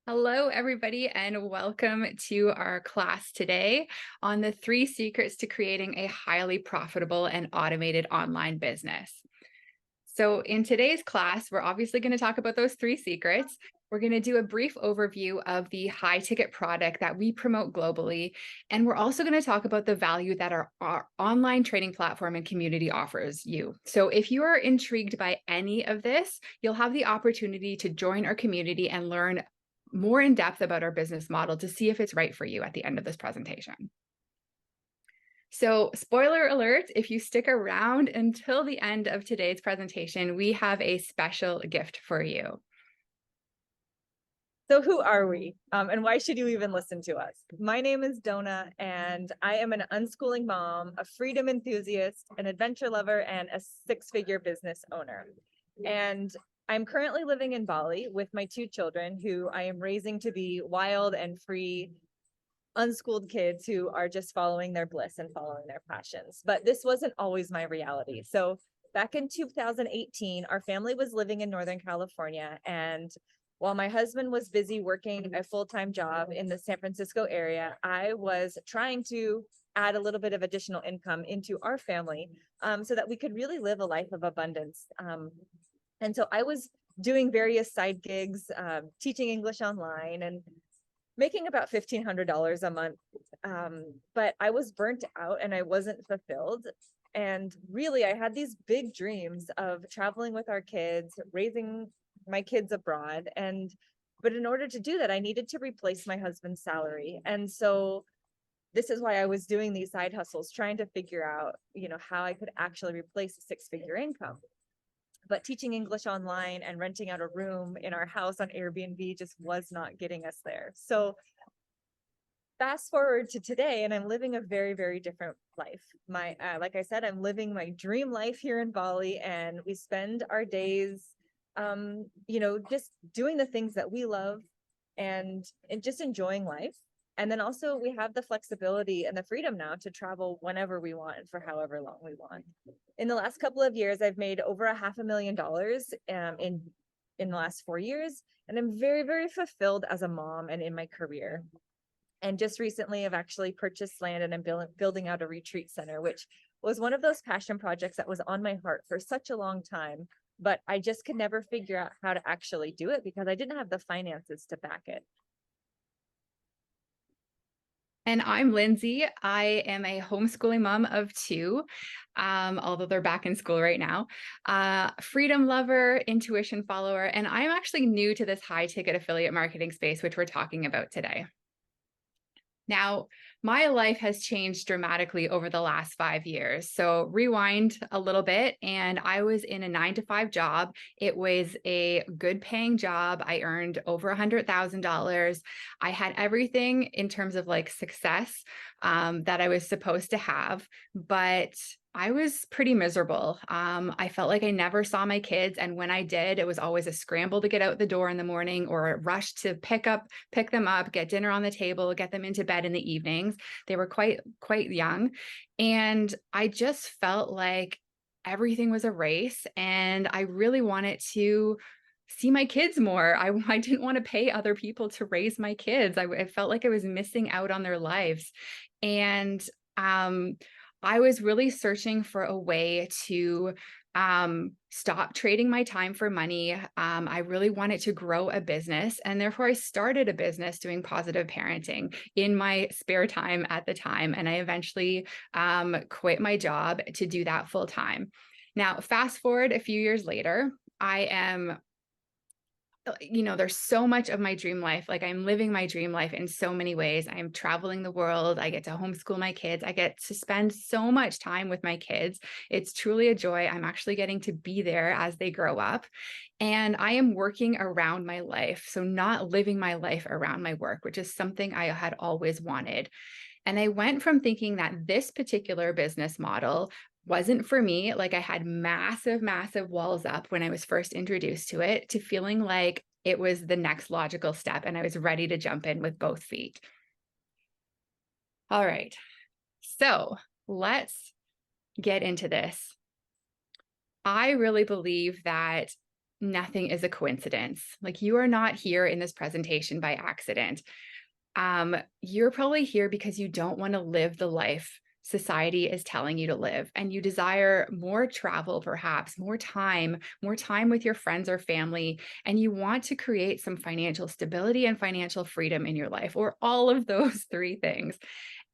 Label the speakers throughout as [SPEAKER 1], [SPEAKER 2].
[SPEAKER 1] Hello, everybody, and welcome to our class today on the 3 secrets to creating a highly profitable and automated online business. So in today's class, we're obviously going to talk about those 3 secrets. We're going to do a brief overview of the high ticket product that we promote globally. And we're also going to talk about the value that our online training platform and community offers you. So if you are intrigued by any of this, you'll have the opportunity to join our community and learn more in depth about our business model to see if it's right for you at the end of this presentation. So, spoiler alert, if you stick around until the end of today's presentation, we have a special gift for you.
[SPEAKER 2] So who are we? And why should you even listen to us? My name is Dona, and I am an unschooling mom, a freedom enthusiast, an adventure lover, and a six-figure business owner. And I'm currently living in Bali with my 2 children, who I am raising to be wild and free, unschooled kids who are just following their bliss and following their passions. But this wasn't always my reality. So back in 2018, our family was living in Northern California, and while my husband was busy working a full-time job in the San Francisco area, I was trying to add a little bit of additional income into our family, so that we could really live a life of abundance. And so I was doing various side gigs, teaching English online and making about $1,500 a month. But I was burnt out and I wasn't fulfilled. And really, I had these big dreams of traveling with our kids, raising my kids abroad. But in order to do that, I needed to replace my husband's salary. And so this is why I was doing these side hustles, trying to figure out, how I could actually replace a six-figure income. But teaching English online and renting out a room in our house on Airbnb just was not getting us there. So fast forward to today, and I'm living a very, very different life. Like I said, I'm living my dream life here in Bali, and we spend our days, just doing the things that we love and just enjoying life. And then also we have the flexibility and the freedom now to travel whenever we want and for however long we want. In the last couple of years, I've made over $500,000 in the last 4 years, and I'm very, very fulfilled as a mom and in my career. And just recently, I've actually purchased land and I'm building out a retreat center, which was one of those passion projects that was on my heart for such a long time. But I just could never figure out how to actually do it because I didn't have the finances to back it.
[SPEAKER 1] And I'm Lindsay. I am a homeschooling mom of 2, although they're back in school right now. Freedom lover, intuition follower, and I'm actually new to this high ticket affiliate marketing space, which we're talking about today. Now, my life has changed dramatically over the last 5 years. So rewind a little bit, and I was in a 9-to-5 job. It was a good paying job. I earned over $100,000. I had everything in terms of like success that I was supposed to have, but I was pretty miserable. I felt like I never saw my kids. And when I did, it was always a scramble to get out the door in the morning or a rush to pick them up, get dinner on the table, get them into bed in the evenings. They were quite young. And I just felt like everything was a race. And I really wanted to see my kids more. I didn't want to pay other people to raise my kids. I felt like I was missing out on their lives. And I was really searching for a way to stop trading my time for money. I really wanted to grow a business, and therefore I started a business doing positive parenting in my spare time at the time. And I eventually quit my job to do that full time. Now, fast forward a few years later, I am there's so much of my dream life. Like I'm living my dream life in so many ways. I'm traveling the world. I get to homeschool my kids. I get to spend so much time with my kids. It's truly a joy. I'm actually getting to be there as they grow up. And I am working around my life. So not living my life around my work, which is something I had always wanted. And I went from thinking that this particular business model wasn't for me, like I had massive, massive walls up when I was first introduced to it, to feeling like it was the next logical step and I was ready to jump in with both feet. All right, so let's get into this. I really believe that nothing is a coincidence. Like, you are not here in this presentation by accident. You're probably here because you don't want to live the life society is telling you to live, and you desire more travel, perhaps more time with your friends or family, and you want to create some financial stability and financial freedom in your life, or all of those three things.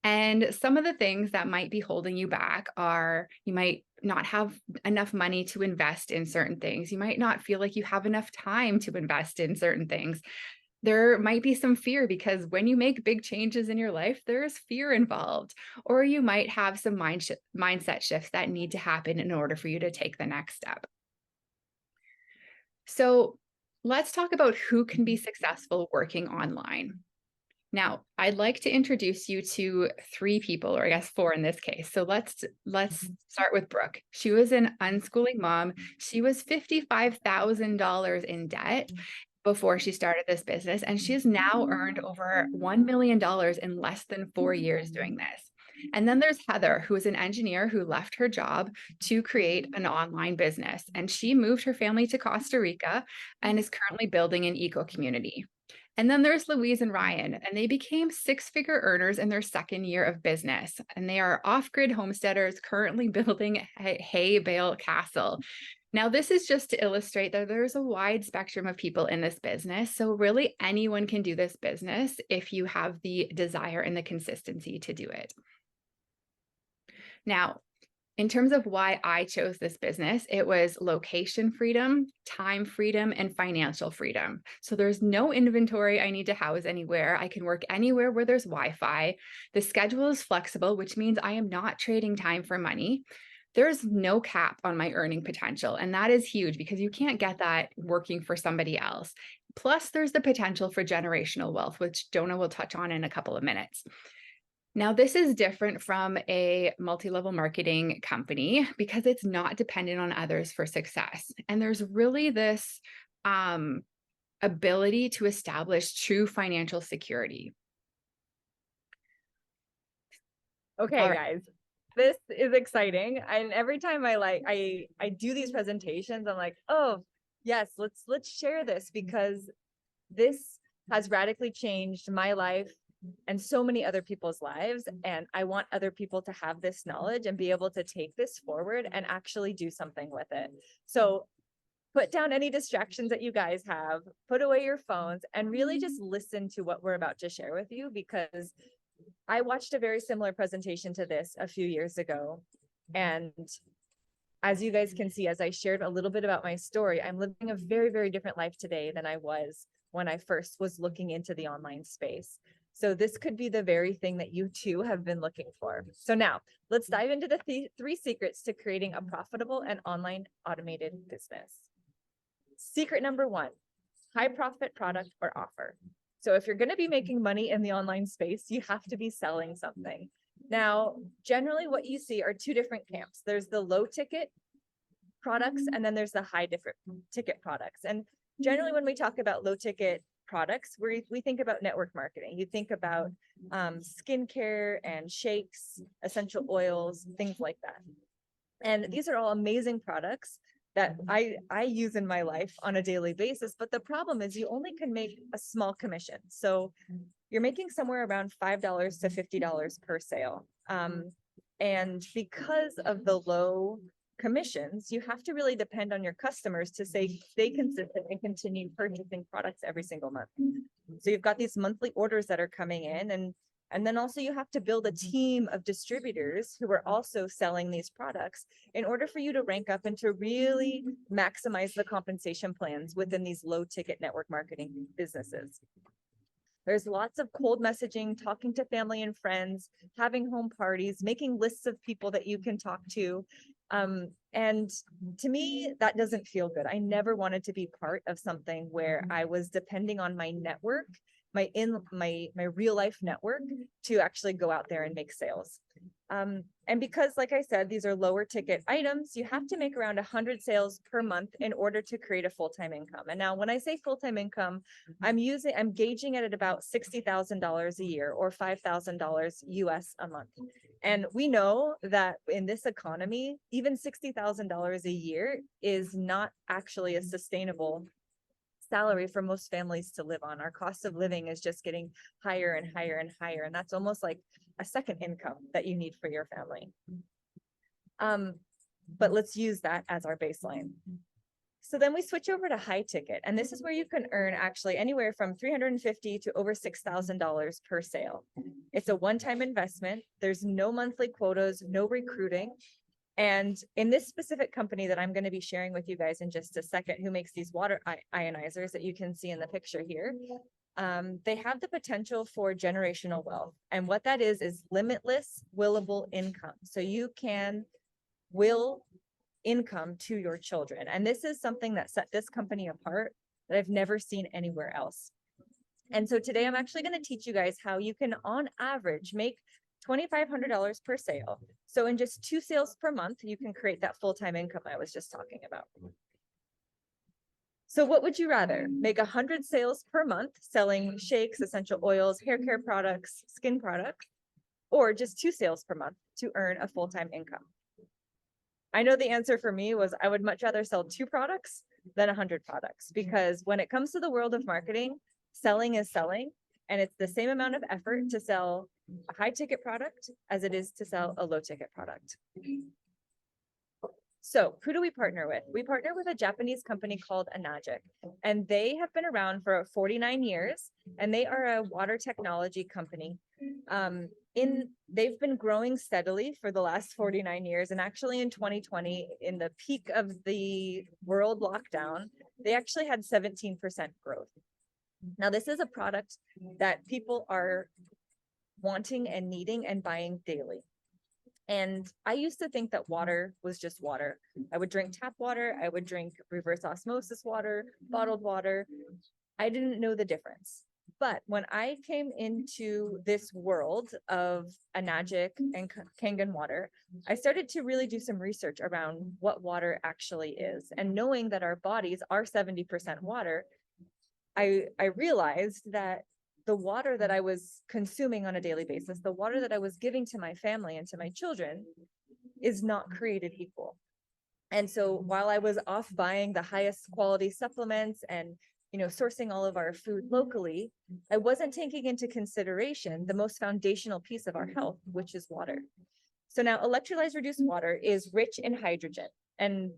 [SPEAKER 1] And some of the things that might be holding you back are, you might not have enough money to invest in certain things. You might not feel like you have enough time to invest in certain things. There might be some fear because when you make big changes in your life, there's fear involved. Or you might have some mindset shifts that need to happen in order for you to take the next step. So let's talk about who can be successful working online. Now, I'd like to introduce you to three people, or I guess four in this case. So let's start with Brooke. She was an unschooling mom. She was $55,000 in debt before she started this business, and she's now earned over $1 million in less than 4 years doing this. And then there's Heather, who is an engineer who left her job to create an online business. And she moved her family to Costa Rica and is currently building an eco community. And then there's Louise and Ryan, and they became six-figure earners in their second year of business. And they are off-grid homesteaders currently building a hay bale castle. Now, this is just to illustrate that there's a wide spectrum of people in this business. So really anyone can do this business if you have the desire and the consistency to do it. Now, in terms of why I chose this business, it was location freedom, time freedom, and financial freedom. So there's no inventory I need to house anywhere. I can work anywhere where there's Wi-Fi. The schedule is flexible, which means I am not trading time for money. There's no cap on my earning potential, and that is huge because you can't get that working for somebody else. Plus, there's the potential for generational wealth, which Dona will touch on in a couple of minutes. Now, this is different from a multi-level marketing company because it's not dependent on others for success. And there's really this ability to establish true financial security.
[SPEAKER 2] Okay, guys, this is exciting. And every time I do these presentations, I'm like, oh yes, let's share this, because this has radically changed my life and so many other people's lives. And I want other people to have this knowledge and be able to take this forward and actually do something with it. So put down any distractions that you guys have, put away your phones, and really just listen to what we're about to share with you, because I watched a very similar presentation to this a few years ago. And as you guys can see, as I shared a little bit about my story, I'm living a very, very different life today than I was when I first was looking into the online space. So this could be the very thing that you too have been looking for. So now let's dive into the three secrets to creating a profitable and online automated business. Secret number one, high profit product or offer. So if you're going to be making money in the online space, you have to be selling something. Now, generally what you see are two different camps. There's the low ticket products, and then there's the high ticket products. And generally when we talk about low ticket products, we think about network marketing. You think about skincare and shakes, essential oils, things like that. And these are all amazing products that I use in my life on a daily basis. But the problem is you only can make a small commission. So you're making somewhere around $5 to $50 per sale. And because of the low commissions, you have to really depend on your customers to stay consistent and continue purchasing products every single month. So you've got these monthly orders that are coming in, and then also you have to build a team of distributors who are also selling these products in order for you to rank up and to really maximize the compensation plans within these low ticket network marketing businesses. There's lots of cold messaging, talking to family and friends, having home parties, making lists of people that you can talk to. And to me, that doesn't feel good. I never wanted to be part of something where I was depending on my network, my real life network, to actually go out there and make sales. And because, like I said, these are lower ticket items, you have to make around 100 sales per month in order to create a full-time income. And now when I say full-time income, I'm gauging it at about $60,000 a year, or $5,000 US a month. And we know that in this economy, even $60,000 a year is not actually a sustainable salary for most families to live on. Our cost of living is just getting higher and higher and higher. And that's almost like a second income that you need for your family. But let's use that as our baseline. So then we switch over to high ticket, and this is where you can earn actually anywhere from $350 to over $6,000 per sale. It's a one-time investment. There's no monthly quotas, no recruiting. And in this specific company that I'm going to be sharing with you guys in just a second, who makes these water ionizers that you can see in the picture here, they have the potential for generational wealth. And what that is limitless willable income. So you can will income to your children. And this is something that set this company apart that I've never seen anywhere else. And so today I'm actually going to teach you guys how you can, on average, make $2,500 per sale. So in just 2 sales per month, you can create that full-time income I was just talking about. So what would you rather? Make 100 sales per month selling shakes, essential oils, hair care products, skin products, or just 2 sales per month to earn a full-time income? I know the answer for me was I would much rather sell 2 products than 100 products, because when it comes to the world of marketing, selling is selling, and it's the same amount of effort to sell a high ticket product as it is to sell a low ticket product. So who do we partner with? We partner with a Japanese company called Enagic, and they have been around for 49 years, and they are a water technology company. They've been growing steadily for the last 49 years. And actually in 2020, in the peak of the world lockdown, they actually had 17% growth. Now, this is a product that people are wanting and needing and buying daily. And I used to think that water was just water. I would drink tap water. I would drink reverse osmosis water, bottled water. I didn't know the difference. But when I came into this world of Enagic and Kangen water, I started to really do some research around what water actually is. And knowing that our bodies are 70% water, I realized that the water that I was consuming on a daily basis, the water that I was giving to my family and to my children, is not created equal. And so while I was off buying the highest quality supplements and sourcing all of our food locally, I wasn't taking into consideration the most foundational piece of our health, which is water. So now electrolyzed reduced water is rich in hydrogen. And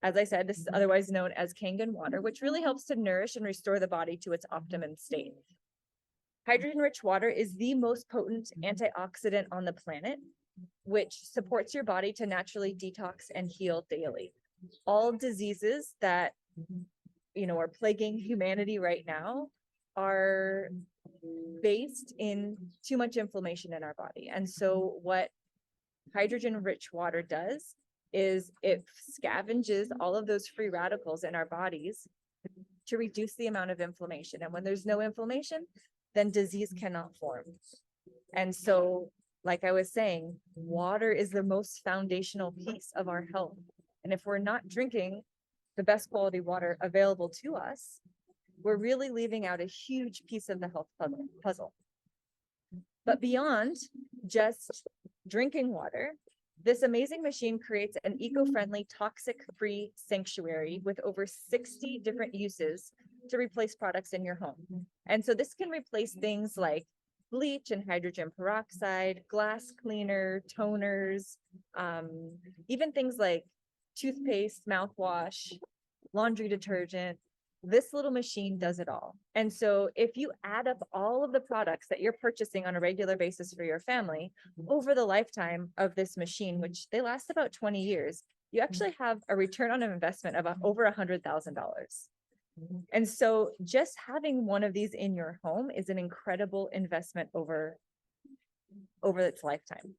[SPEAKER 2] as I said, this is otherwise known as Kangen water, which really helps to nourish and restore the body to its optimum state. Hydrogen-rich water is the most potent antioxidant on the planet, which supports your body to naturally detox and heal daily. All diseases that are plaguing humanity right now are based in too much inflammation in our body. And so what hydrogen-rich water does is it scavenges all of those free radicals in our bodies to reduce the amount of inflammation. And when there's no inflammation, then disease cannot form. And so, like I was saying, water is the most foundational piece of our health. And if we're not drinking the best quality water available to us, we're really leaving out a huge piece of the health puzzle. But beyond just drinking water, this amazing machine creates an eco-friendly, toxic-free sanctuary with over 60 different uses to replace products in your home. And so this can replace things like bleach and hydrogen peroxide, glass cleaner, toners, even things like toothpaste, mouthwash, laundry detergent. This little machine does it all. And so if you add up all of the products that you're purchasing on a regular basis for your family over the lifetime of this machine, which they last about 20 years, you actually have a return on investment of over $100,000. And so just having one of these in your home is an incredible investment over its lifetime.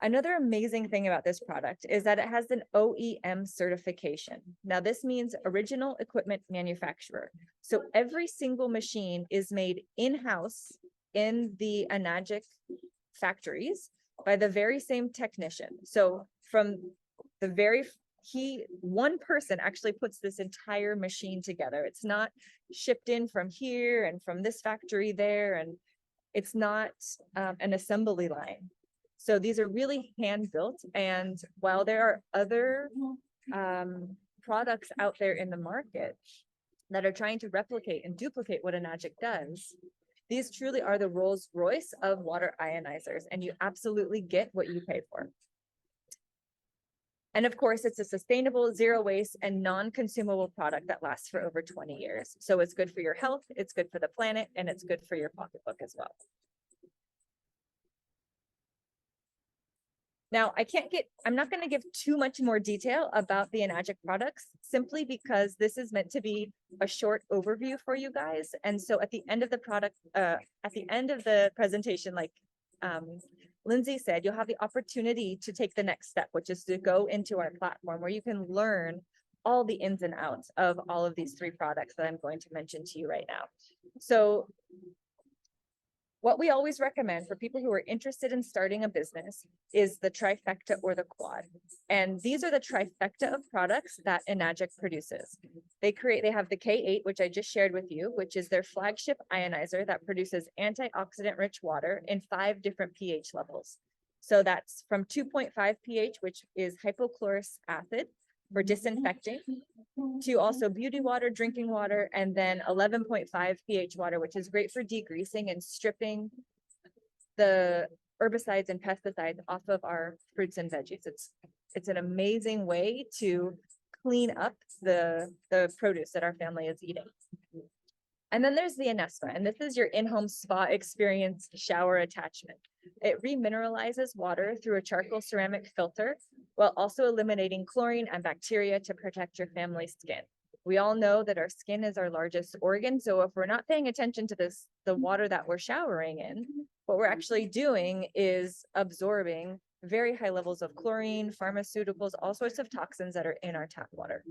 [SPEAKER 2] Another amazing thing about this product is that it has an OEM certification. Now, this means original equipment manufacturer. So every single machine is made in-house in the Enagic factories by the very same technician. So from the one person actually puts this entire machine together. It's not shipped in from here and from this factory there, and it's not an assembly line. So these are really hand built. And while there are other products out there in the market that are trying to replicate and duplicate what Enagic does, these truly are the Rolls Royce of water ionizers, and you absolutely get what you pay for. And of course, it's a sustainable, zero waste, and non-consumable product that lasts for over 20 years. So it's good for your health, it's good for the planet, and it's good for your pocketbook as well. Now, I'm not going to give too much more detail about the Enagic products, simply because this is meant to be a short overview for you guys. And so at the end of the presentation, like Lindsay said, you'll have the opportunity to take the next step, which is to go into our platform where you can learn all the ins and outs of all of these 3 products that I'm going to mention to you right now. So what we always recommend for people who are interested in starting a business is the trifecta or the quad. And these are the trifecta of products that Enagic produces. They have the K8, which I just shared with you, which is their flagship ionizer that produces antioxidant rich water in 5 different pH levels. So that's from 2.5 pH, which is hypochlorous acid for disinfecting, to also beauty water, drinking water, and then 11.5 pH water, which is great for degreasing and stripping the herbicides and pesticides off of our fruits and veggies. It's an amazing way to clean up the produce that our family is eating. And then there's the Anespa, and this is your in-home spa experience shower attachment. It remineralizes water through a charcoal ceramic filter while also eliminating chlorine and bacteria to protect your family's skin. We all know that our skin is our largest organ, so if we're not paying attention to the water that we're showering in, what we're actually doing is absorbing very high levels of chlorine, pharmaceuticals, all sorts of toxins that are in our tap water.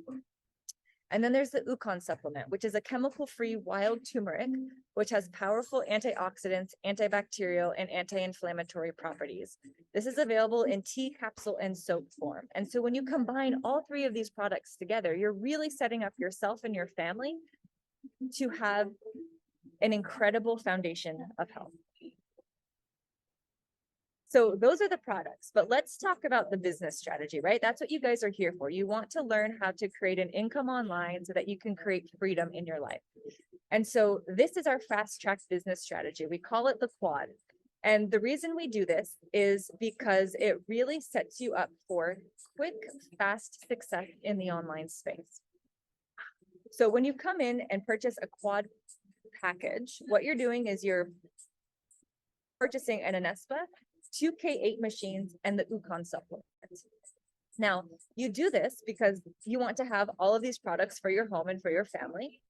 [SPEAKER 2] And then there's the Ukon supplement, which is a chemical-free wild turmeric, which has powerful antioxidants, antibacterial, and anti-inflammatory properties. This is available in tea, capsule, and soap form. And so when you combine all 3 of these products together, you're really setting up yourself and your family to have an incredible foundation of health. So those are the products, but let's talk about the business strategy, right? That's what you guys are here for. You want to learn how to create an income online so that you can create freedom in your life. And so this is our fast track business strategy. We call it the quad. And the reason we do this is because it really sets you up for quick, fast success in the online space. So when you come in and purchase a quad package, what you're doing is you're purchasing an Anespa, 2 K8 machines, and the Ukon supplement. Now, you do this because you want to have all of these products for your home and for your family.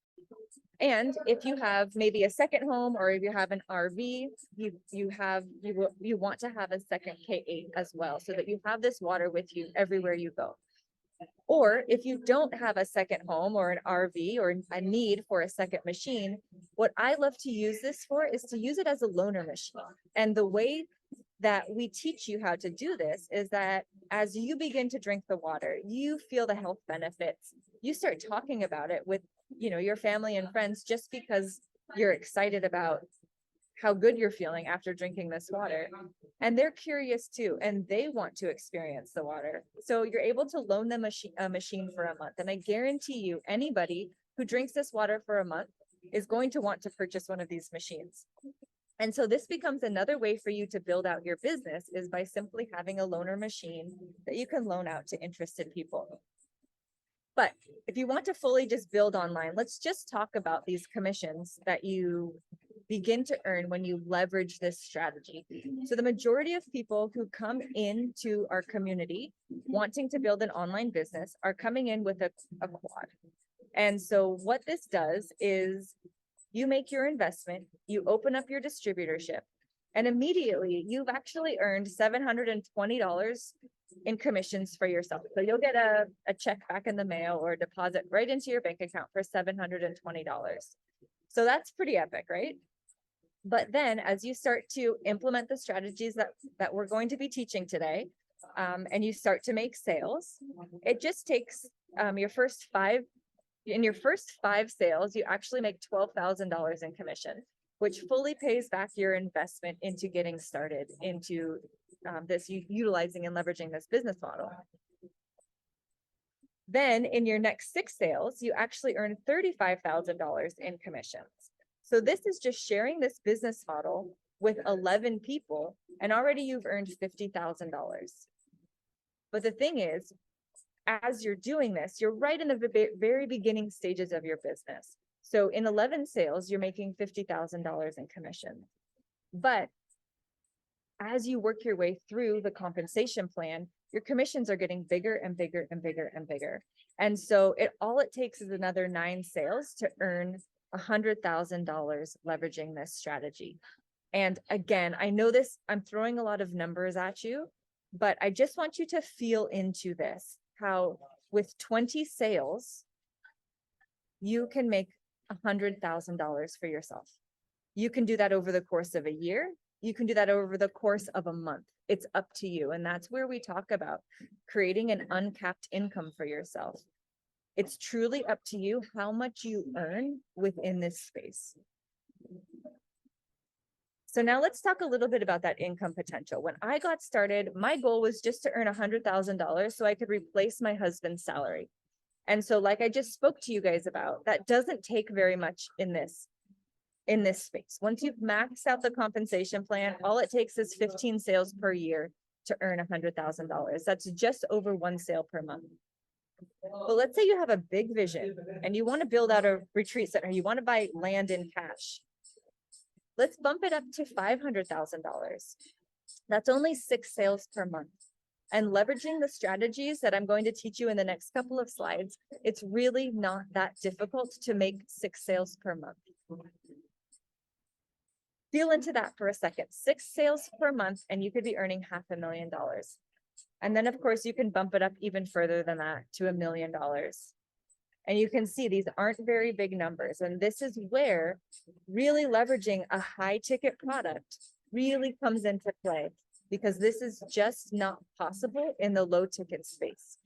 [SPEAKER 2] And if you have maybe a second home, or if you have an RV, you want to have a second K8 as well, so that you have this water with you everywhere you go. Or if you don't have a second home or an RV or a need for a second machine, what I love to use this for is to use it as a loaner machine. And the way that we teach you how to do this is that as you begin to drink the water, you feel the health benefits. You start talking about it with, your family and friends, just because you're excited about how good you're feeling after drinking this water. And they're curious too, and they want to experience the water. So you're able to loan them a machine for a month. And I guarantee you, anybody who drinks this water for a month is going to want to purchase one of these machines. And so this becomes another way for you to build out your business, is by simply having a loaner machine that you can loan out to interested people. But if you want to fully just build online, let's just talk about these commissions that you begin to earn when you leverage this strategy. So the majority of people who come into our community wanting to build an online business are coming in with a quad. And so what this does is you make your investment, you open up your distributorship, and immediately you've actually earned $720 in commissions for yourself. So you'll get a check back in the mail or a deposit right into your bank account for $720. So that's pretty epic, right? But then as you start to implement the strategies that we're going to be teaching today, and you start to make sales, it just takes your first 5 sales, you actually make $12,000 in commission, which fully pays back your investment into getting started into utilizing and leveraging this business model. Then in your next 6 sales, you actually earn $35,000 in commissions. So this is just sharing this business model with 11 people, and already you've earned $50,000. But the thing is, as you're doing this, you're right in the very beginning stages of your business. So in 11 sales, you're making $50,000 in commission. But as you work your way through the compensation plan, your commissions are getting bigger and bigger and bigger and bigger. And so all it takes is another 9 sales to earn $100,000 leveraging this strategy. And again, I know this, I'm throwing a lot of numbers at you, but I just want you to feel into this, how with 20 sales, you can make $100,000 for yourself. You can do that over the course of a year. You can do that over the course of a month. It's up to you. And that's where we talk about creating an uncapped income for yourself. It's truly up to you how much you earn within this space. So now let's talk a little bit about that income potential. When I got started, my goal was just to earn $100,000 so I could replace my husband's salary. And so like I just spoke to you guys about, that doesn't take very much in this space. Once you've maxed out the compensation plan, all it takes is 15 sales per year to earn $100,000. That's just over 1 sale per month. But let's say you have a big vision and you want to build out a retreat center, you want to buy land in cash. Let's bump it up to $500,000. That's only 6 sales per month. And leveraging the strategies that I'm going to teach you in the next couple of slides, it's really not that difficult to make 6 sales per month. Feel into that for a second. 6 sales per month, and you could be earning $500,000. And then, of course, you can bump it up even further than that to $1 million. And you can see these aren't very big numbers. And this is where really leveraging a high ticket product really comes into play, because this is just not possible in the low ticket space.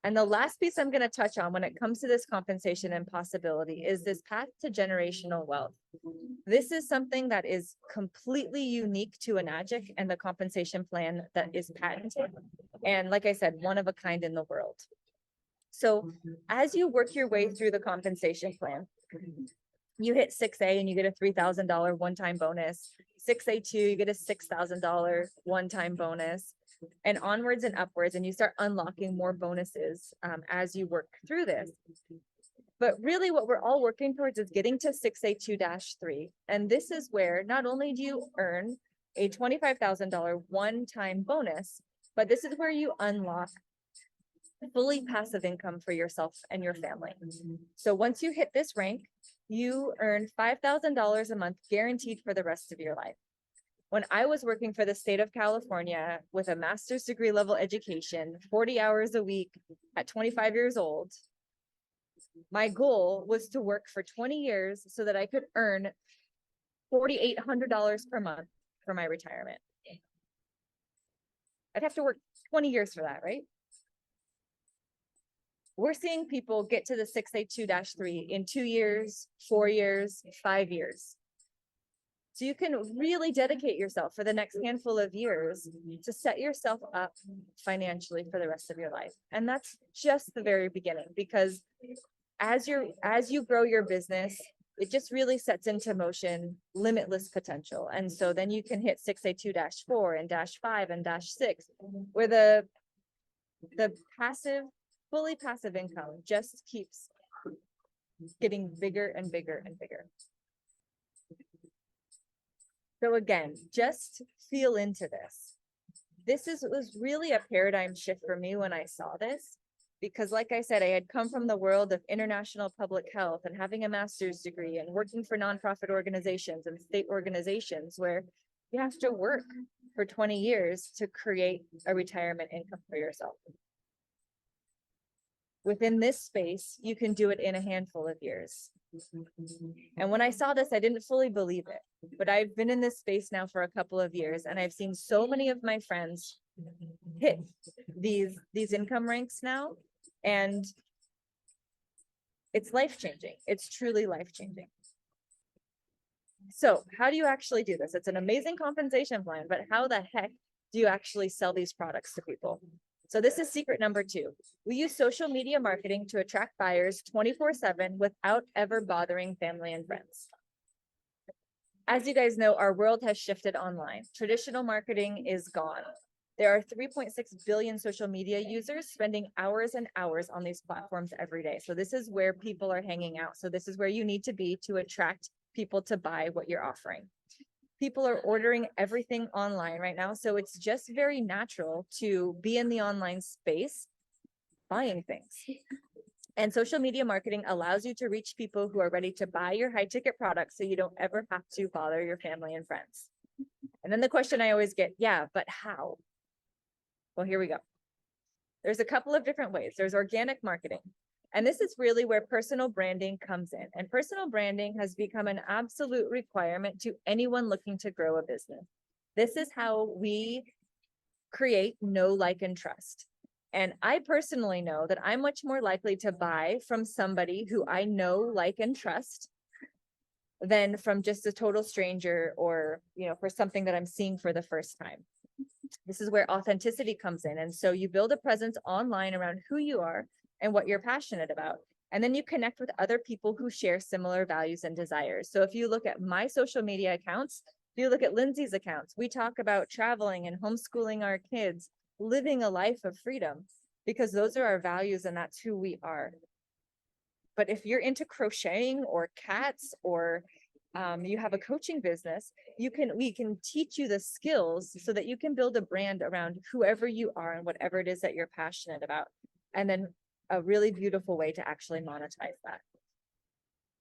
[SPEAKER 2] And the last piece I'm going to touch on when it comes to this compensation and possibility is this path to generational wealth. This is something that is completely unique to Enagic and the compensation plan that is patented. And like I said, one of a kind in the world. So as you work your way through the compensation plan, you hit 6A and you get a $3,000 one-time bonus. 6A2, you get a $6,000 one-time bonus, and onwards and upwards. And you start unlocking more bonuses as you work through this. But really what we're all working towards is getting to 6A2-3. And this is where not only do you earn a $25,000 one-time bonus, but this is where you unlock fully passive income for yourself and your family. So once you hit this rank, you earn $5,000 a month guaranteed for the rest of your life. When I was working for the state of California with a master's degree level education, 40 hours a week at 25 years old, my goal was to work for 20 years so that I could earn $4,800 per month for my retirement. I'd have to work 20 years for that, right? We're seeing people get to the 6A2-3 in 2 years, 4 years, 5 years. So you can really dedicate yourself for the next handful of years to set yourself up financially for the rest of your life. And that's just the very beginning, because as you grow your business, it just really sets into motion limitless potential. And so then you can hit 6A2-4 and -5 and -6, where the fully passive income just keeps getting bigger and bigger and bigger. So again, just feel into this. This was really a paradigm shift for me when I saw this, because like I said, I had come from the world of international public health and having a master's degree and working for nonprofit organizations and state organizations where you have to work for 20 years to create a retirement income for yourself. Within this space, you can do it in a handful of years. And when I saw this, I didn't fully believe it, but I've been in this space now for a couple of years, and I've seen so many of my friends hit these income ranks now, and it's life-changing. It's truly life-changing. So how do you actually do this? It's an amazing compensation plan, but how the heck do you actually sell these products to people? So this is secret number 2. We use social media marketing to attract buyers 24/7 without ever bothering family and friends. As you guys know, our world has shifted online. Traditional marketing is gone. There are 3.6 billion social media users spending hours and hours on these platforms every day. So this is where people are hanging out. So this is where you need to be to attract people to buy what you're offering. People are ordering everything online right now. So it's just very natural to be in the online space buying things. And social media marketing allows you to reach people who are ready to buy your high ticket products so you don't ever have to bother your family and friends. And then the question I always get, yeah, but how? Well, here we go. There's a couple of different ways. There's organic marketing. And this is really where personal branding comes in. And personal branding has become an absolute requirement to anyone looking to grow a business. This is how we create know, like, and trust. And I personally know that I'm much more likely to buy from somebody who I know, like, and trust than from just a total stranger or, for something that I'm seeing for the first time. This is where authenticity comes in. And so you build a presence online around who you are and what you're passionate about. And then you connect with other people who share similar values and desires. So if you look at my social media accounts, if you look at Lindsay's accounts, we talk about traveling and homeschooling our kids, living a life of freedom, because those are our values and that's who we are. But if you're into crocheting or cats or you have a coaching business, we can teach you the skills so that you can build a brand around whoever you are and whatever it is that you're passionate about. And then a really beautiful way to actually monetize that.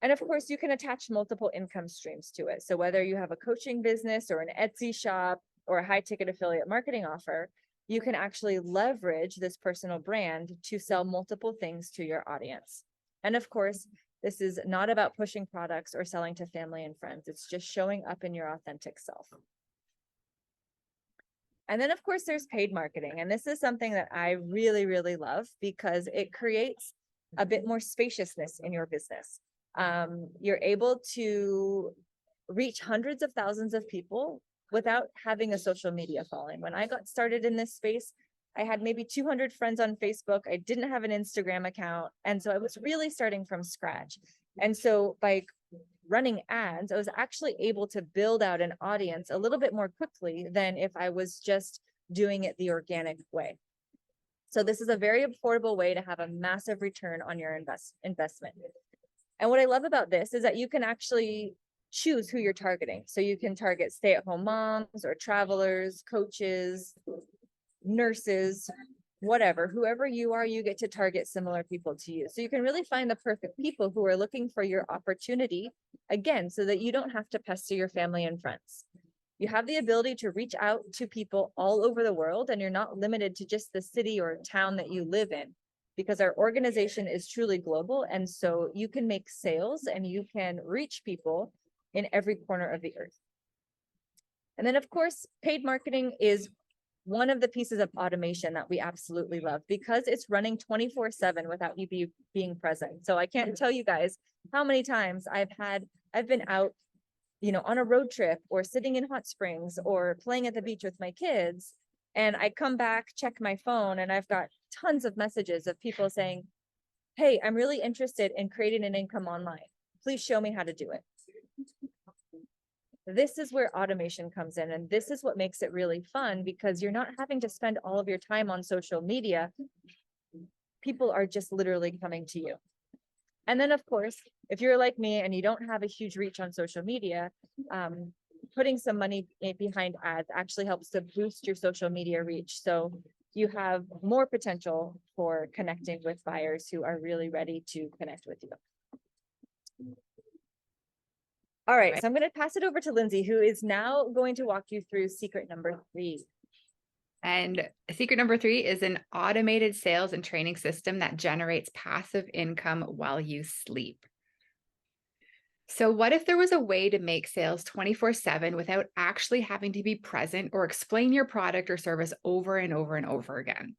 [SPEAKER 2] And of course, you can attach multiple income streams to it. So whether you have a coaching business or an Etsy shop or a high ticket affiliate marketing offer, you can actually leverage this personal brand to sell multiple things to your audience. And of course, this is not about pushing products or selling to family and friends. It's just showing up in your authentic self. And then, of course, there's paid marketing. And this is something that I really, really love because it creates a bit more spaciousness in your business. You're able to reach hundreds of thousands of people without having a social media following. When I got started in this space, I had maybe 200 friends on Facebook. I didn't have an Instagram account. And so I was really starting from scratch. And so by running ads, I was actually able to build out an audience a little bit more quickly than if I was just doing it the organic way. So this is a very affordable way to have a massive return on your investment. And what I love about this is that you can actually choose who you're targeting. So you can target stay-at-home moms or travelers, coaches, nurses, whatever, whoever you are, you get to target similar people to you. So you can really find the perfect people who are looking for your opportunity, again, so that you don't have to pester your family and friends. You have the ability to reach out to people all over the world, and you're not limited to just the city or town that you live in, because our organization is truly global. And so you can make sales and you can reach people in every corner of the earth. And then, of course, paid marketing is one of the pieces of automation that we absolutely love because it's running 24/7 without you being present. So I can't tell you guys how many times I've been out, on a road trip or sitting in hot springs or playing at the beach with my kids. And I come back, check my phone, and I've got tons of messages of people saying, hey, I'm really interested in creating an income online. Please show me how to do it. This is where automation comes in. And this is what makes it really fun because you're not having to spend all of your time on social media. People are just literally coming to you. And then, of course, if you're like me and you don't have a huge reach on social media, putting some money behind ads actually helps to boost your social media reach. So you have more potential for connecting with buyers who are really ready to connect with you. All right, so I'm going to pass it over to Lindsay, who is now going to walk you through secret number 3.
[SPEAKER 1] And secret number 3 is an automated sales and training system that generates passive income while you sleep. So what if there was a way to make sales 24/7 without actually having to be present or explain your product or service over and over and over again?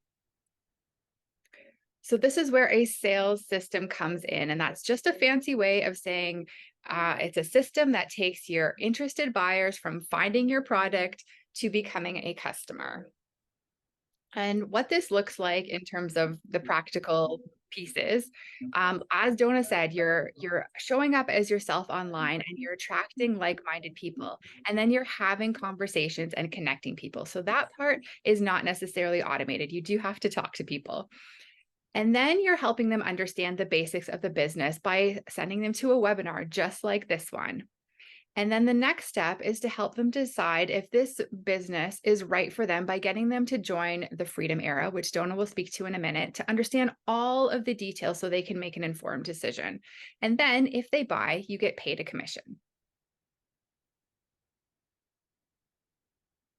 [SPEAKER 1] So this is where a sales system comes in, and that's just a fancy way of saying It's a system that takes your interested buyers from finding your product to becoming a customer. And what this looks like in terms of the practical pieces, as Dona said, you're showing up as yourself online and you're attracting like-minded people, and then you're having conversations and connecting people. So that part is not necessarily automated. You do have to talk to people. And then you're helping them understand the basics of the business by sending them to a webinar just like this one. And then the next step is to help them decide if this business is right for them by getting them to join the Freedom Era, which Dona will speak to in a minute, to understand all of the details so they can make an informed decision. And then if they buy, you get paid a commission.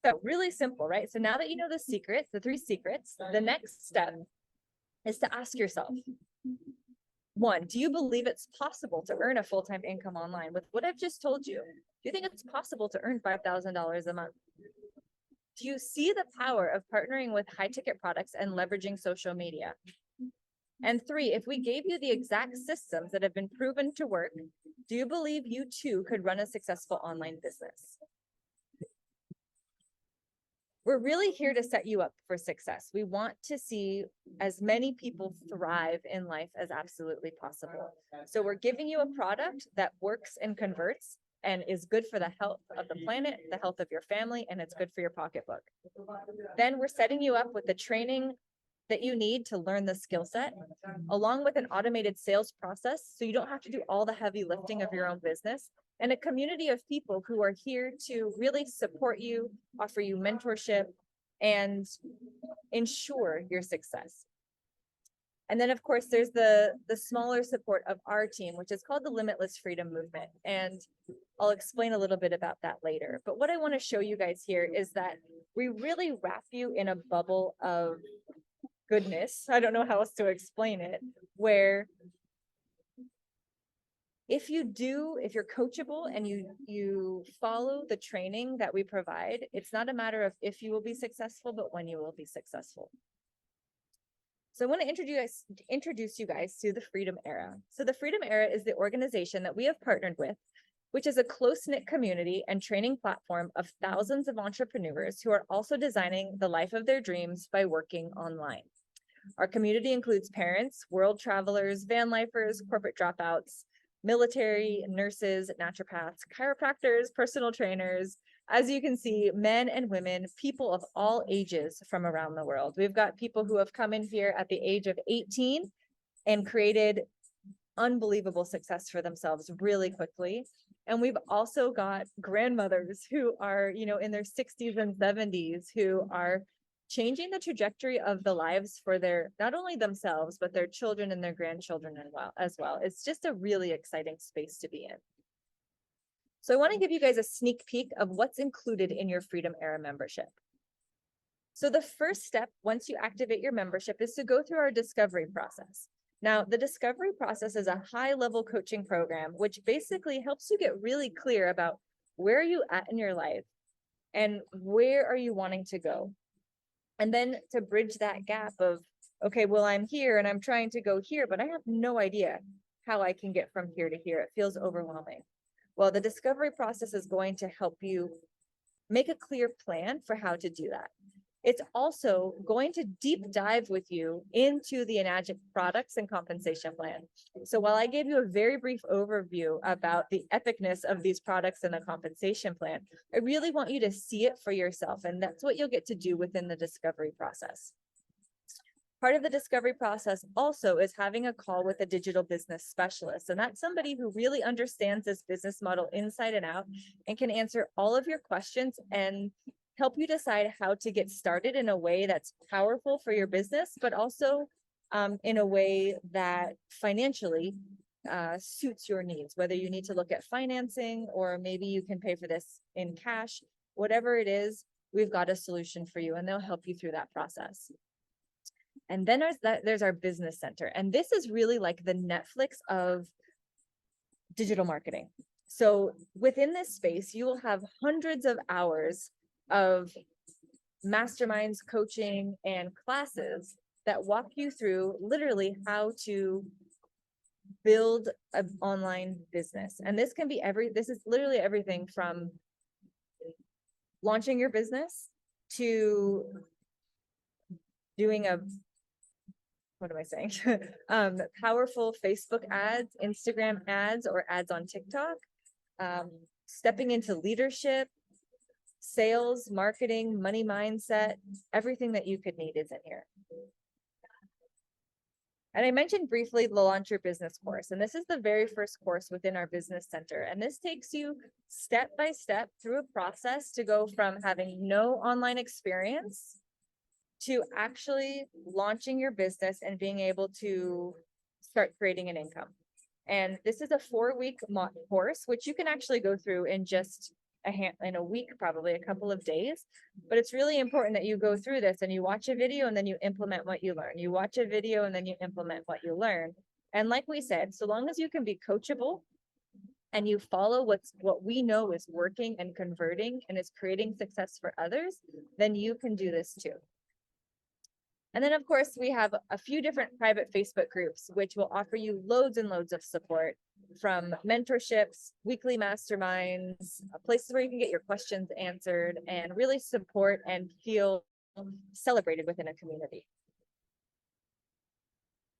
[SPEAKER 2] So really simple, right? So now that you know the secrets, the 3 secrets, the next step is to ask yourself, 1, do you believe it's possible to earn a full-time income online? With what I've just told you, do you think it's possible to earn $5,000 a month? Do you see the power of partnering with high-ticket products and leveraging social media? And 3, if we gave you the exact systems that have been proven to work, do you believe you too could run a successful online business? We're really here to set you up for success. We want to see as many people thrive in life as absolutely possible. So we're giving you a product that works and converts and is good for the health of the planet, the health of your family, and it's good for your pocketbook. Then we're setting you up with the training that you need to learn the skill set, along with an automated sales process, so you don't have to do all the heavy lifting of your own business, and a community of people who are here to really support you, offer you mentorship, and ensure your success. And then, of course, there's the smaller support of our team, which is called the Limitless Freedom Movement. And I'll explain a little bit about that later. But what I want to show you guys here is that we really wrap you in a bubble of goodness. I don't know how else to explain it, where if you're coachable and you follow the training that we provide, it's not a matter of if you will be successful, but when you will be successful. So I want to introduce you guys to the Freedom Era. So the Freedom Era is the organization that we have partnered with, which is a close-knit community and training platform of thousands of entrepreneurs who are also designing the life of their dreams by working online. Our community includes parents, world travelers, van lifers, corporate dropouts, military, nurses, naturopaths, chiropractors, personal trainers. As you can see, men and women, people of all ages from around the world. We've got people who have come in here at the age of 18 and created unbelievable success for themselves really quickly. And we've also got grandmothers who are, in their 60s and 70s who are changing the trajectory of the lives for not only themselves, but their children and their grandchildren as well. It's just a really exciting space to be in. So I want to give you guys a sneak peek of what's included in your Freedom Era membership. So the first step, once you activate your membership, is to go through our discovery process. Now, the discovery process is a high-level coaching program, which basically helps you get really clear about where are you at in your life and where are you wanting to go. And then to bridge that gap of, okay, well, I'm here and I'm trying to go here, but I have no idea how I can get from here to here. It feels overwhelming. Well, the discovery process is going to help you make a clear plan for how to do that. It's also going to deep dive with you into the Enagic products and compensation plan. So while I gave you a very brief overview about the epicness of these products and the compensation plan, I really want you to see it for yourself. And that's what you'll get to do within the discovery process. Part of the discovery process also is having a call with a digital business specialist. And that's somebody who really understands this business model inside and out and can answer all of your questions and help you decide how to get started in a way that's powerful for your business, but also in a way that financially suits your needs, whether you need to look at financing or maybe you can pay for this in cash, whatever it is, we've got a solution for you and they'll help you through that process. And then there's our business center. And this is really like the Netflix of digital marketing. So within this space, you will have hundreds of hours of masterminds, coaching, and classes that walk you through literally how to build an online business. And this can be this is literally everything from launching your business to doing what am I saying? Powerful Facebook ads, Instagram ads, or ads on TikTok, stepping into leadership, sales, marketing, money mindset, everything that you could need is in here. And I mentioned briefly the Launch Your Business course, and this is the very first course within our business center. And this takes you step by step through a process to go from having no online experience to actually launching your business and being able to start creating an income. And this is a 4-week course, which you can actually go through in just in a week, probably a couple of days. But it's really important that you go through this and you watch a video and then you implement what you learn. You watch a video and then you implement what you learn. And like we said, so long as you can be coachable and you follow what we know is working and converting and is creating success for others, then you can do this too. And then, of course, we have a few different private Facebook groups, which will offer you loads and loads of support, from mentorships, weekly masterminds, places where you can get your questions answered and really support and feel celebrated within a community.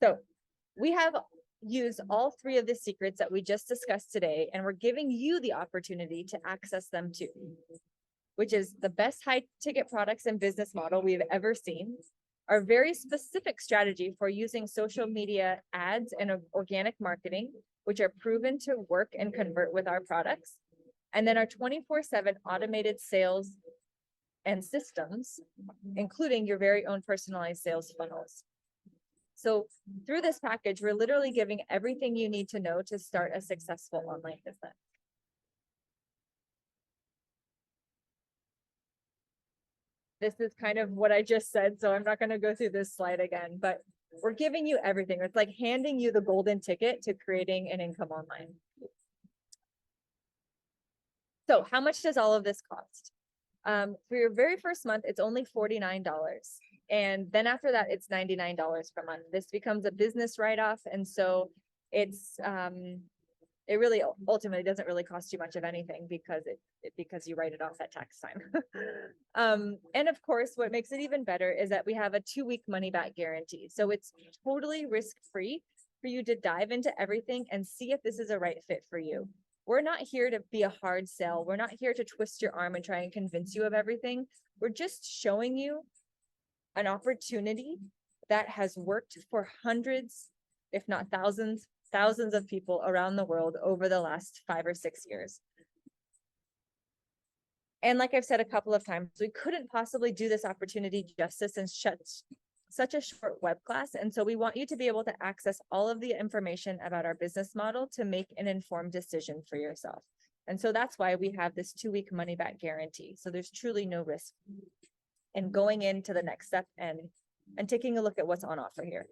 [SPEAKER 2] So we have used all 3 of the secrets that we just discussed today, and we're giving you the opportunity to access them too, which is the best high ticket products and business model we've ever seen, our very specific strategy for using social media ads and organic marketing, which are proven to work and convert with our products, and then our 24/7 automated sales and systems, including your very own personalized sales funnels. So through this package, we're literally giving everything you need to know to start a successful online business. This is kind of what I just said, so I'm not going to go through this slide again, but we're giving you everything. It's like handing you the golden ticket to creating an income online. So how much does all of this cost? For your very first month, it's only $49. And then after that, it's $99 per month. This becomes a business write-off. And so it's, it really ultimately doesn't really cost you much of anything because you write it off at tax time. And of course, what makes it even better is that we have a 2-week money back guarantee. So it's totally risk-free for you to dive into everything and see if this is a right fit for you. We're not here to be a hard sell. We're not here to twist your arm and try and convince you of everything. We're just showing you an opportunity that has worked for hundreds, if not thousands of people around the world over the last 5 or 6 years. And like I've said a couple of times, we couldn't possibly do this opportunity justice in such a short web class. And so we want you to be able to access all of the information about our business model to make an informed decision for yourself. And so that's why we have this 2-week money back guarantee. So there's truly no risk in going into the next step and taking a look at what's on offer here.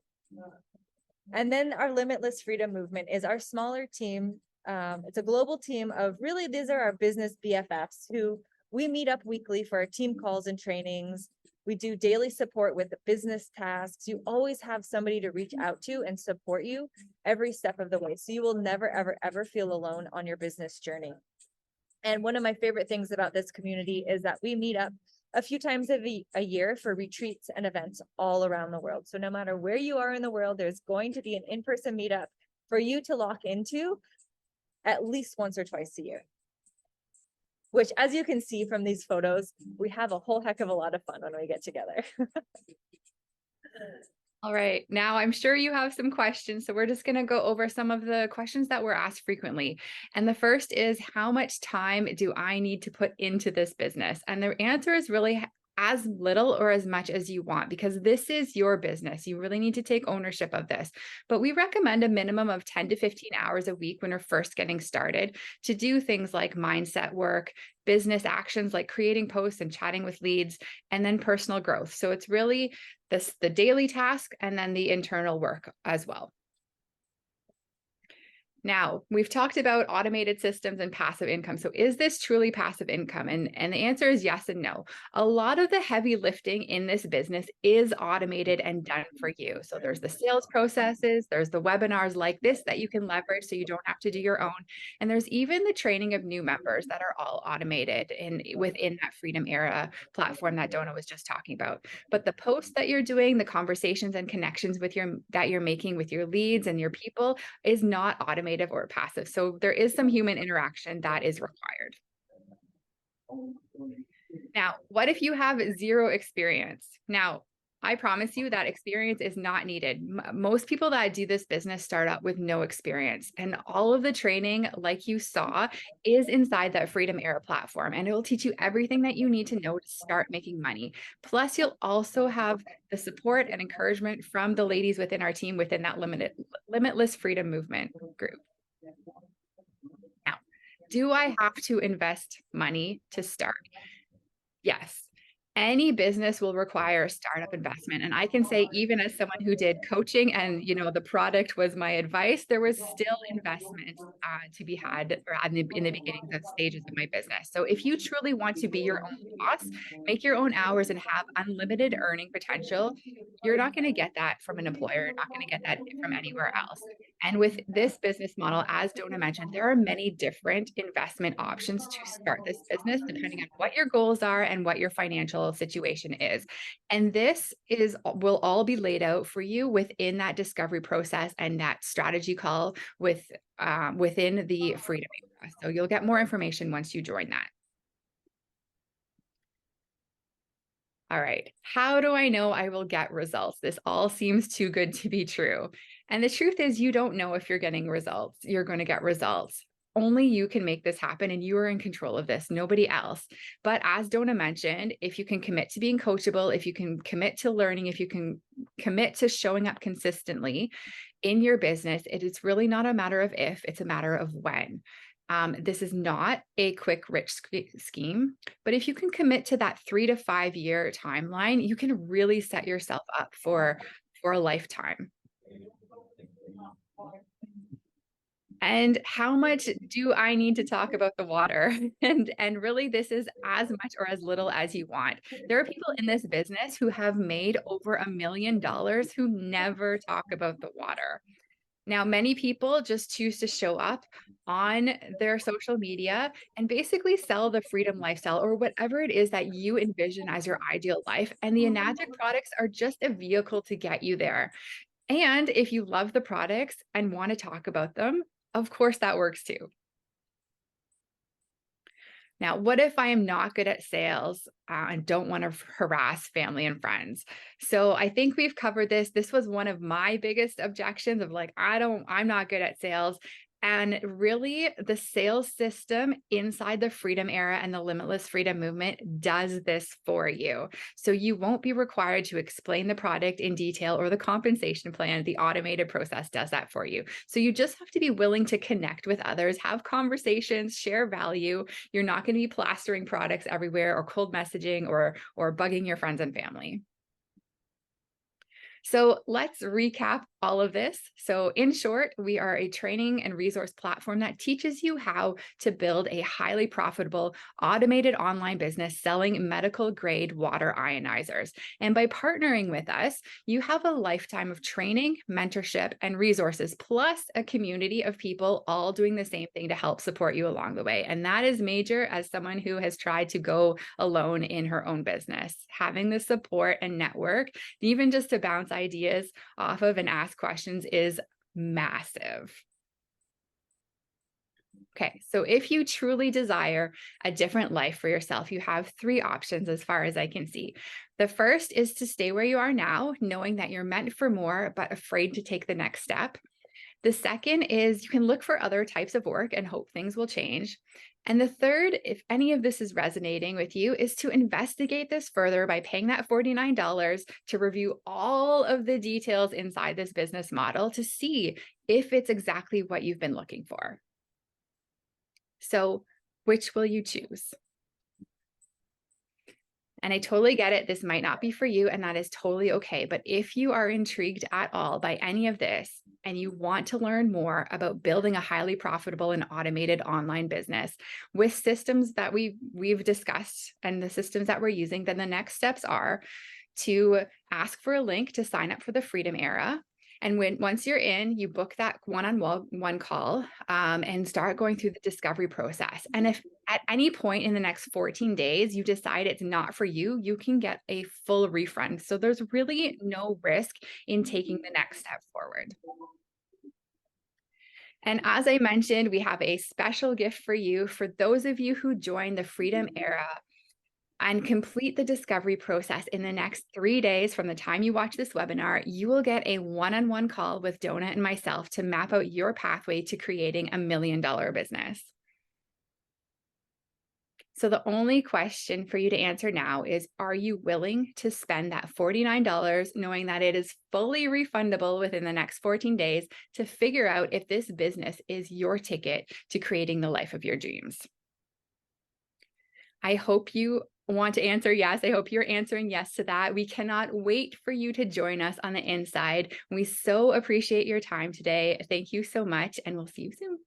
[SPEAKER 2] And then our Limitless Freedom Movement is our smaller team. It's a global team of really, these are our business BFFs who we meet up weekly for our team calls and trainings. We do daily support with the business tasks. You always have somebody to reach out to and support you every step of the way. So you will never, ever, ever feel alone on your business journey. And one of my favorite things about this community is that we meet up a few times a year for retreats and events all around the world. So no matter where you are in the world, there's going to be an in-person meetup for you to lock into at least once or twice a year. Which, as you can see from these photos, we have a whole heck of a lot of fun when we get together.
[SPEAKER 1] All right, now I'm sure you have some questions, so we're just going to go over some of the questions that we're asked frequently. And the first is, how much time do I need to put into this business? And the answer is really as little or as much as you want, because this is your business. You really need to take ownership of this. But we recommend a minimum of 10 to 15 hours a week when you're first getting started to do things like mindset work, business actions like creating posts and chatting with leads, and then personal growth. So it's really the daily task and then the internal work as well. Now, we've talked about automated systems and passive income. So is this truly passive income? And the answer is yes and no. A lot of the heavy lifting in this business is automated and done for you. So there's the sales processes, there's the webinars like this that you can leverage so you don't have to do your own. And there's even the training of new members that are all automated within that Freedom Era platform that Dona was just talking about. But the posts that you're doing, the conversations and connections that you're making with your leads and your people is not automated or passive. So there is some human interaction that is required. Now, what if you have zero experience? Now, I promise you that experience is not needed. Most people that do this business start out with no experience, and all of the training, like you saw, is inside that Freedom Era platform, and it will teach you everything that you need to know to start making money. Plus, you'll also have the support and encouragement from the ladies within our team within that Limitless Freedom Movement group. Now, do I have to invest money to start? Yes. Any business will require startup investment. And I can say, even as someone who did coaching and, the product was my advice, there was still investment to be had in the beginning of stages of my business. So if you truly want to be your own boss, make your own hours and have unlimited earning potential, you're not going to get that from an employer. You're not going to get that from anywhere else. And with this business model, as Dona mentioned, there are many different investment options to start this business, depending on what your goals are and what your financial situation is. And will all be laid out for you within that discovery process and that strategy call within the Freedom Era. So you'll get more information once you join that. All right. How do I know I will get results? This all seems too good to be true. And the truth is, you don't know if you're getting results. You're going to get results. Only you can make this happen, and you are in control of this, nobody else. But as Dona mentioned, if you can commit to being coachable, if you can commit to learning, if you can commit to showing up consistently in your business, it is really not a matter of if, it's a matter of when. This is not a quick rich scheme, but if you can commit to that 3 to 5 year timeline, you can really set yourself up for a lifetime. And how much do I need to talk about the water? And really, this is as much or as little as you want. There are people in this business who have made over $1 million who never talk about the water. Now, many people just choose to show up on their social media and basically sell the freedom lifestyle or whatever it is that you envision as your ideal life. And the Enagic products are just a vehicle to get you there. And if you love the products and want to talk about them, of course, that works too. Now, what if I am not good at sales and don't want to harass family and friends? So I think we've covered this. This was one of my biggest objections of like, I'm not good at sales. And really, the sales system inside the Freedom Era and the Limitless Freedom Movement does this for you. So you won't be required to explain the product in detail or the compensation plan. The automated process does that for you. So you just have to be willing to connect with others, have conversations, share value. You're not going to be plastering products everywhere or cold messaging or bugging your friends and family. So let's recap all of this. So in short, we are a training and resource platform that teaches you how to build a highly profitable automated online business selling medical grade water ionizers. And by partnering with us, you have a lifetime of training, mentorship, and resources, plus a community of people all doing the same thing to help support you along the way. And that is major as someone who has tried to go alone in her own business. Having the support and network, even just to bounce ideas off of and ask questions, is massive. Okay, so if you truly desire a different life for yourself, you have 3 options as far as I can see. The first is to stay where you are now, knowing that you're meant for more, but afraid to take the next step. The second is you can look for other types of work and hope things will change. And the third, if any of this is resonating with you, is to investigate this further by paying that $49 to review all of the details inside this business model to see if it's exactly what you've been looking for. So, which will you choose? And I totally get it. This might not be for you, and that is totally okay. But if you are intrigued at all by any of this and you want to learn more about building a highly profitable and automated online business with systems that we've discussed and the systems that we're using, then the next steps are to ask for a link to sign up for the Freedom Era. And once you're in, you book that one-on-one call and start going through the discovery process. And if at any point in the next 14 days you decide it's not for you, you can get a full refund. So there's really no risk in taking the next step forward. And as I mentioned, we have a special gift for you. For those of you who join the Freedom Era and complete the discovery process in the next 3 days from the time you watch this webinar, you will get a one-on-one call with Dona and myself to map out your pathway to creating $1 million business. So the only question for you to answer now is, are you willing to spend that $49, knowing that it is fully refundable within the next 14 days to figure out if this business is your ticket to creating the life of your dreams? I hope you want to answer yes. I hope you're answering yes to that. We cannot wait for you to join us on the inside. We so appreciate your time today. Thank you so much, and we'll see you soon.